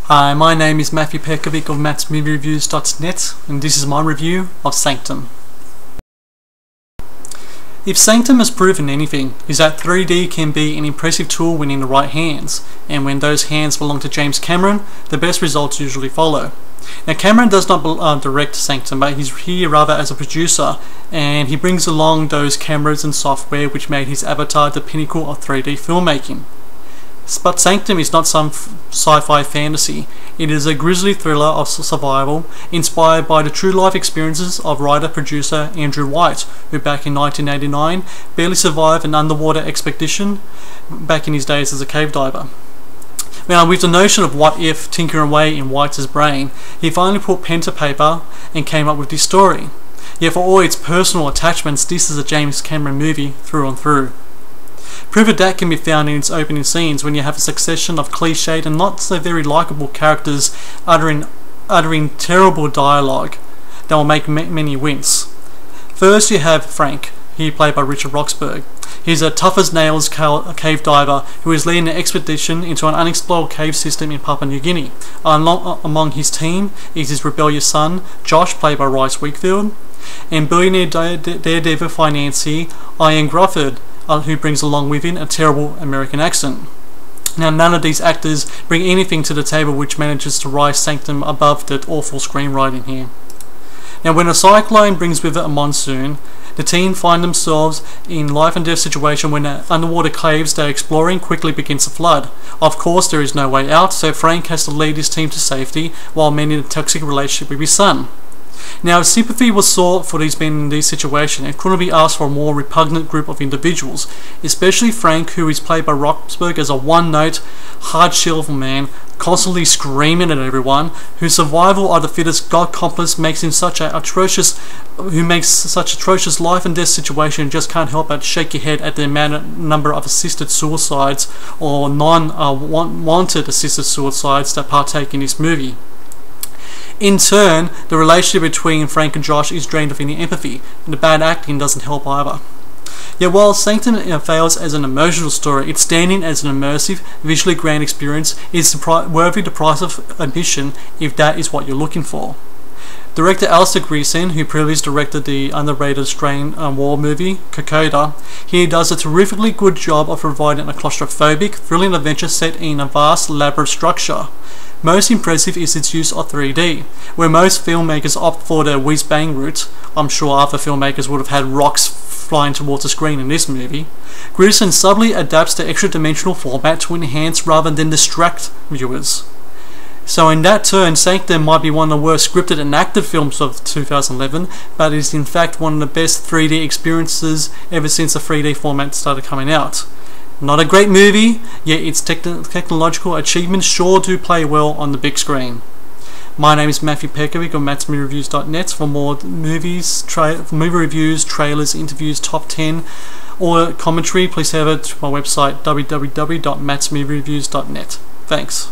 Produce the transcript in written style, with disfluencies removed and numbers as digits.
Hi, my name is Matthew Pejkovic of matsmoviereviews.net, and this is my review of Sanctum. If Sanctum has proven anything, is that 3D can be an impressive tool when in the right hands, and when those hands belong to James Cameron, the best results usually follow. Now, Cameron does not direct Sanctum, but he's here rather as a producer, and he brings along those cameras and software which made his Avatar the pinnacle of 3D filmmaking. But Sanctum is not some sci-fi fantasy. It is a grisly thriller of survival, inspired by the true-life experiences of writer-producer Andrew White, who back in 1989 barely survived an underwater expedition back in his days as a cave diver. Now, with the notion of what if tinkering away in White's brain, he finally put pen to paper and came up with this story. Yet for all its personal attachments, this is a James Cameron movie through and through. Proof of that can be found in its opening scenes, when you have a succession of cliched and not so very likeable characters uttering terrible dialogue that will make many wince. First you have Frank, here played by Richard Roxburgh. He's a tough-as-nails cave diver who is leading an expedition into an unexplored cave system in Papua New Guinea. Among his team is his rebellious son, Josh, played by Rhys Wakefield, and billionaire daredevil financier Ian Grufford, who brings along with him a terrible American accent. Now, none of these actors bring anything to the table which manages to rise Sanctum above that awful screenwriting here. Now, when a cyclone brings with it a monsoon, the team find themselves in life and death situation when the underwater caves they're exploring quickly begins to flood. Of course, there is no way out, so Frank has to lead his team to safety while mending a toxic relationship with his son. Now, if sympathy was sought for these men in this situation, it couldn't be asked for a more repugnant group of individuals, especially Frank, who is played by Roxburgh as a one-note, hard-shell man, constantly screaming at everyone, whose survival of the fittest god complex makes him such atrocious life and death situation. Just can't help but shake your head at the number of assisted suicides or non-wanted assisted suicides that partake in this movie. In turn, the relationship between Frank and Josh is drained of any empathy, and the bad acting doesn't help either. Yet while Sanctum fails as an emotional story, its standing as an immersive, visually grand experience is worthy the price of admission if that is what you're looking for. Director Alistair Greason, who previously directed the underrated Australian war movie, Kokoda, here does a terrifically good job of providing a claustrophobic, thrilling adventure set in a vast, elaborate structure. Most impressive is its use of 3D, where most filmmakers opt for the whiz-bang route. I'm sure other filmmakers would have had rocks flying towards the screen in this movie. Greason subtly adapts the extra-dimensional format to enhance rather than distract viewers. So in that turn, Sanctum might be one of the worst scripted and acted films of 2011, but it is in fact one of the best 3D experiences ever since the 3D format started coming out. Not a great movie, yet its technological achievements sure do play well on the big screen. My name is Matthew Pejkovic of matsmoviereviews.net. For more movies, movie reviews, trailers, interviews, top 10, or commentary, please head over to my website www.matsmoviereviews.net. Thanks.